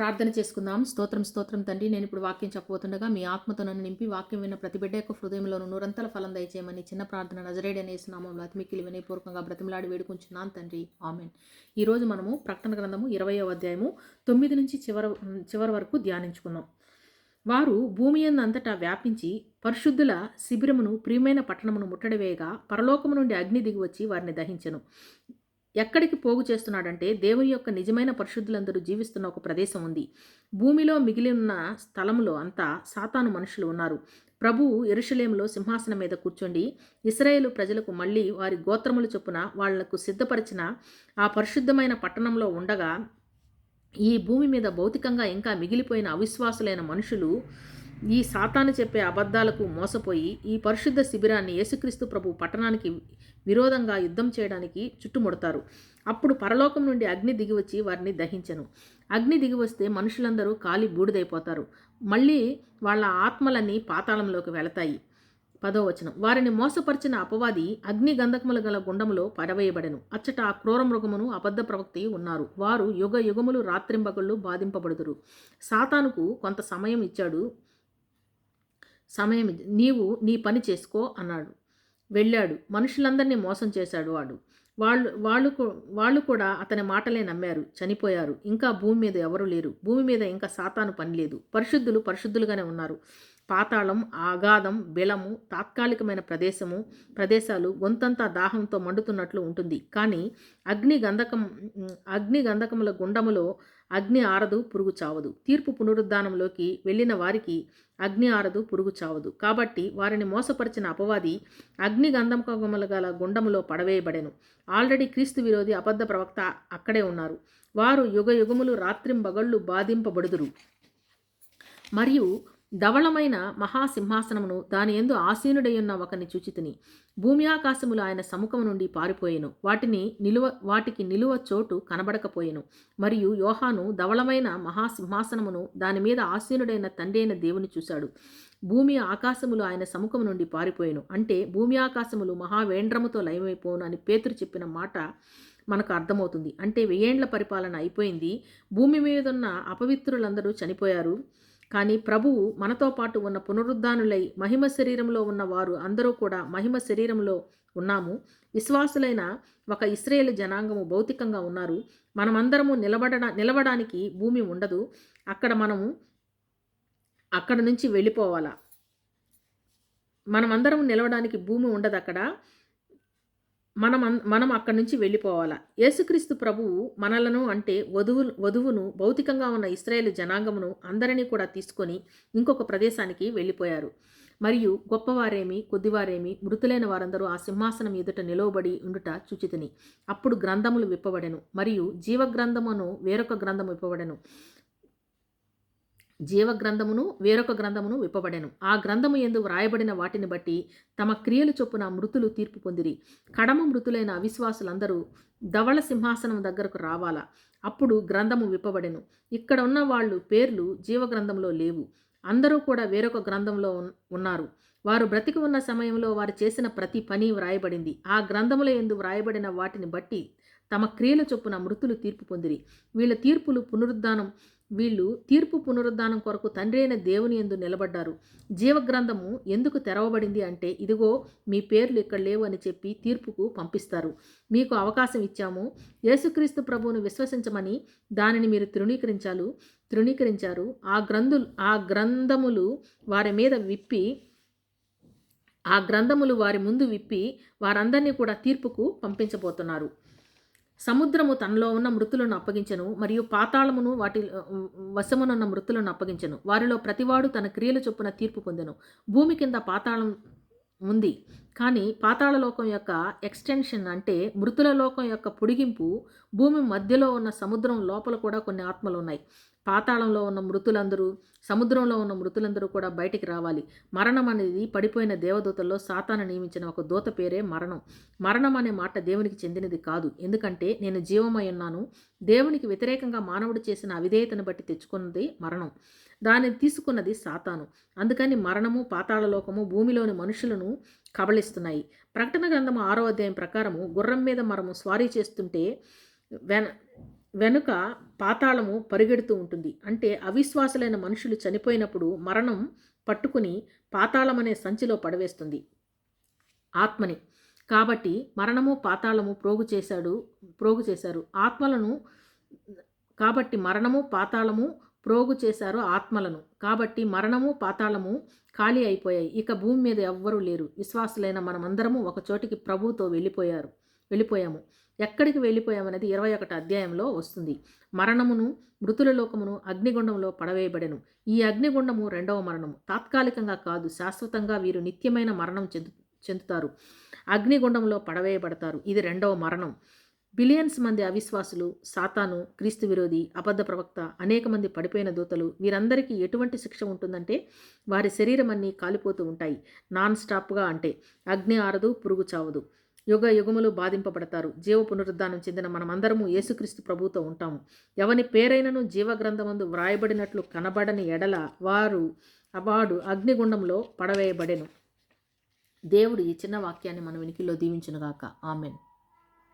ప్రార్థన చేసుకుందాం. స్తోత్రం స్తోత్రం తండ్రి, నేను ఇప్పుడు వాక్యం చెప్పబోతుండగా మీ ఆత్మతో నన్ను నింపి వాక్యం విన్న ప్రతి బిడ్డ యొక్క హృదయంలోను నూరంతల ఫలం దయచేయమని చిన్న ప్రార్థన నజరేయుడైన యేసు నామములో అతి మిక్కిలి వినయపూర్వకంగా బ్రతిమలాడి వేడుకుంటున్నాను తండ్రి. ఆమేన్. ఈరోజు మనము ప్రకటన గ్రంథము 20వ అధ్యాయము 9 నుంచి చివరి వరకు ధ్యానించుకుందాం. వారు భూమి యందంతటా వ్యాపించి పరిశుద్ధుల శిబిరమును ప్రియమైన పట్టణమును ముట్టడివేయగా పరలోకము నుండి అగ్ని దిగివచ్చి వారిని దహించెను. ఎక్కడికి పోగు చేస్తున్నాడంటే దేవుని యొక్క నిజమైన పరిశుద్ధులందరూ జీవిస్తున్న ఒక ప్రదేశం ఉంది. భూమిలో మిగిలి ఉన్న స్థలంలో అంతా సాతాను మనుషులు ఉన్నారు. ప్రభువు యెరూషలేములో సింహాసనం మీద కూర్చొని ఇశ్రాయేలు ప్రజలకు మళ్ళీ వారి గోత్రముల చొప్పున వాళ్లకు సిద్ధపరిచిన ఆ పరిశుద్ధమైన పట్టణంలో ఉండగా ఈ భూమి మీద భౌతికంగా ఇంకా మిగిలిపోయిన అవిశ్వాసులైన మనుషులు ఈ సాతాను చెప్పే అబద్ధాలకు మోసపోయి ఈ పరిశుద్ధ శిబిరాన్ని యేసుక్రీస్తు ప్రభు పట్టణానికి విరోధంగా యుద్ధం చేయడానికి చుట్టుముడతారు. అప్పుడు పరలోకం నుండి అగ్ని దిగివచ్చి వారిని దహించెను. అగ్ని దిగివస్తే మనుషులందరూ కాలి బూడిదైపోతారు. మళ్ళీ వాళ్ళ ఆత్మలన్నీ పాతాళంలోకి వెళతాయి. 10వ వచనం. వారిని మోసపరిచిన అపవాది అగ్ని గంధకముల గల గుండములో పడవేయబడెను. అచ్చట ఆ క్రూర మృగమును అబద్ధ ప్రవక్తి ఉన్నారు. వారు యుగ యుగములు రాత్రింబగళ్ళు బాధింపబడుదురు. సాతానుకు కొంత సమయం ఇచ్చాడు. నీవు నీ పని చేసుకో అన్నాడు. వెళ్ళాడు. మనుషులందరినీ మోసం చేశాడు వాడు. వాళ్ళు కూడా అతని మాటలే నమ్మారు, చనిపోయారు. ఇంకా భూమి మీద ఎవరు లేరు. భూమి మీద ఇంకా సాతాను పని లేదు. పరిశుద్ధులు పరిశుద్ధులుగానే ఉన్నారు. పాతాళం, అగాధం, బిలము, తాత్కాలికమైన ప్రదేశాలు గొంతంతా దాహంతో మండుతున్నట్లు ఉంటుంది. కానీ అగ్ని గంధకముల గుండములో అగ్ని ఆరదు, పురుగు చావదు. తీర్పు పునరుద్ధానంలోకి వెళ్ళిన వారికి అగ్ని ఆరదు, పురుగు చావదు. కాబట్టి వారిని మోసపరిచిన అపవాది అగ్ని గంధకముల గల గుండములో పడవేయబడెను. ఆల్రెడీ క్రీస్తు విరోధి అబద్ధ ప్రవక్త అక్కడే ఉన్నారు. వారు యుగ యుగములు రాత్రింబగళ్ళు బాధింపబడుదురు. మరియు ధవళమైన మహాసింహాసనమును దాని యందు ఆసీనుడయ్యున్న ఒకని చూచితిని. భూమి ఆకాశములు ఆయన సముఖము నుండి పారిపోయెను. వాటికి నిలువ చోటు కనబడకపోయెను. మరియు యోహాను ధవళమైన మహాసింహాసనమును దాని మీద ఆసీనుడైన తండ్రి అయిన దేవుని చూశాడు. భూమి ఆకాశములు ఆయన సముఖము నుండి పారిపోయెను. అంటే భూమి ఆకాశములు మహావేండ్రముతో లయమైపోను అని పేతురు చెప్పిన మాట మనకు అర్థమవుతుంది. అంటే 1000 ఏండ్ల పరిపాలన అయిపోయింది. భూమి మీదున్న అపవిత్రులందరూ చనిపోయారు. కానీ ప్రభువు మనతో పాటు ఉన్న పునరుద్ధానులై మహిమ శరీరంలో ఉన్న వారు అందరూ కూడా మహిమ శరీరంలో ఉన్నాము. విశ్వాసులైన ఒక ఇశ్రాయేలు జనాంగము భౌతికంగా ఉన్నారు. మనమందరము నిలవడానికి భూమి ఉండదు. అక్కడ నుంచి వెళ్ళిపోవాలా. మనమందరం నిలవడానికి భూమి ఉండదు అక్కడ. మనం అక్కడి నుంచి వెళ్ళిపోవాలా. యేసుక్రీస్తు ప్రభువు మనలను అంటే వధువును భౌతికంగా ఉన్న ఇశ్రాయేలు జనాంగమును అందరినీ కూడా తీసుకొని ఇంకొక ప్రదేశానికి వెళ్ళిపోయారు. మరియు గొప్పవారేమి కొద్దివారేమి మృతులైన వారందరూ ఆ సింహాసనం ఎదుట నిలవబడి ఉండుట చూచితిని. అప్పుడు గ్రంథములు విప్పబడెను. మరియు జీవగ్రంథమును వేరొక గ్రంథము విప్పబడెను. వేరొక గ్రంథమును విప్పబడెను. ఆ గ్రంథము యందు వ్రాయబడిన వాటిని బట్టి తమ క్రియలు చొప్పున మృతులు తీర్పు పొందిరి. కడమ మృతులైన అవిశ్వాసులందరూ ధవళ సింహాసనం దగ్గరకు రావాలా. అప్పుడు గ్రంథము విప్పబడెను. ఇక్కడ ఉన్న వాళ్ళు పేర్లు జీవగ్రంథంలో లేవు. అందరూ కూడా వేరొక గ్రంథంలో ఉన్నారు. వారు బ్రతికి ఉన్న సమయంలో వారు చేసిన ప్రతి పని వ్రాయబడింది. ఆ గ్రంథముల యందు వ్రాయబడిన వాటిని బట్టి తమ క్రియల చొప్పున మృతులు తీర్పు పొందిరి. వీళ్ళు తీర్పు పునరుద్ధానం కొరకు తండ్రి అయిన దేవుని యందు నిలబడ్డారు. జీవగ్రంథము ఎందుకు తెరవబడింది అంటే, ఇదిగో మీ పేర్లు ఇక్కడ లేవు అని చెప్పి తీర్పుకు పంపిస్తారు. మీకు అవకాశం ఇచ్చాము. యేసుక్రీస్తు ప్రభువును విశ్వసించమని దానిని మీరు తృణీకరించారు. ఆ గ్రంథములు వారి ముందు విప్పి వారందరినీ కూడా తీర్పుకు పంపించబోతున్నారు. సముద్రము తనలో ఉన్న మృతులను అప్పగించెను. మరియు పాతాళమును వాటి వశమునున్న మృతులను అప్పగించెను. వారిలో ప్రతివాడు తన క్రియల చొప్పున తీర్పు పొందెను. భూమి కింద పాతాళం ఉంది. కానీ పాతాళ లోకం యొక్క ఎక్స్టెన్షన్ అంటే మృతుల లోకం యొక్క పొడిగింపు. భూమి మధ్యలో ఉన్న సముద్రం లోపల కూడా కొన్ని ఆత్మలు ఉన్నాయి. పాతాళంలో ఉన్న మృతులందరూ, సముద్రంలో ఉన్న మృతులందరూ కూడా బయటికి రావాలి. మరణం అనేది పడిపోయిన దేవదూతల్లో సాతాను నియమించిన ఒక దూత పేరే మరణం. మరణం అనే మాట దేవునికి చెందినది కాదు. ఎందుకంటే నేను జీవమై ఉన్నాను. దేవునికి వ్యతిరేకంగా మానవుడు చేసిన అవిధేయతను బట్టి తెచ్చుకున్నది మరణం. దానిని తీసుకున్నది సాతాను. అందుకని మరణము, పాతాళలోకము భూమిలోని మనుషులను కబళిస్తున్నాయి. ప్రకటన గ్రంథము 6వ అధ్యాయం ప్రకారము గుర్రం మీద మనము స్వారీ చేస్తుంటే వెనుక పాతాళము పరిగెడుతూ ఉంటుంది. అంటే అవిశ్వాసులైన మనుషులు చనిపోయినప్పుడు మరణం పట్టుకుని పాతాళం అనే సంచిలో పడవేస్తుంది ఆత్మని. కాబట్టి మరణము పాతాళము ప్రోగు చేశారు ఆత్మలను. కాబట్టి మరణము పాతాళము ప్రోగు చేశారు ఆత్మలను. కాబట్టి మరణము పాతాళము ఖాళీ అయిపోయాయి. ఇక భూమి మీద ఎవ్వరూ లేరు. విశ్వాసులైన మనమందరము ఒక చోటికి ప్రభువుతో వెళ్ళిపోయాము. ఎక్కడికి వెళ్ళిపోయామనేది 21 అధ్యాయంలో వస్తుంది. మరణమును, మృతుల లోకమును అగ్నిగుండంలో పడవేయబడెను. ఈ అగ్నిగుండము రెండవ మరణము. తాత్కాలికంగా కాదు, శాశ్వతంగా వీరు నిత్యమైన మరణం చెందుతారు. అగ్నిగుండంలో పడవేయబడతారు. ఇది రెండవ మరణం. బిలియన్స్ మంది అవిశ్వాసులు, సాతాను, క్రీస్తు విరోధి, అబద్ధ ప్రవక్త, అనేక మంది పడిపోయిన దూతలు, వీరందరికీ ఎటువంటి శిక్ష ఉంటుందంటే వారి శరీరం అన్నీ కాలిపోతూ ఉంటాయి. నాన్ స్టాప్గా. అంటే అగ్ని ఆరదు, పురుగు చావదు. యుగ యుగములు బాధింపబడతారు. జీవ పునరుద్ధానం చెందిన మనమందరము యేసుక్రీస్తు ప్రభువుతో ఉంటాము. ఎవని పేరైనను జీవగ్రంథమందు వ్రాయబడినట్లు కనబడని ఎడల వాడు అగ్నిగుండంలో పడవేయబడెను. దేవుడు ఈ చిన్న వాక్యాన్ని మన వెనికిలో దీవించునుగాక. ఆమెన్.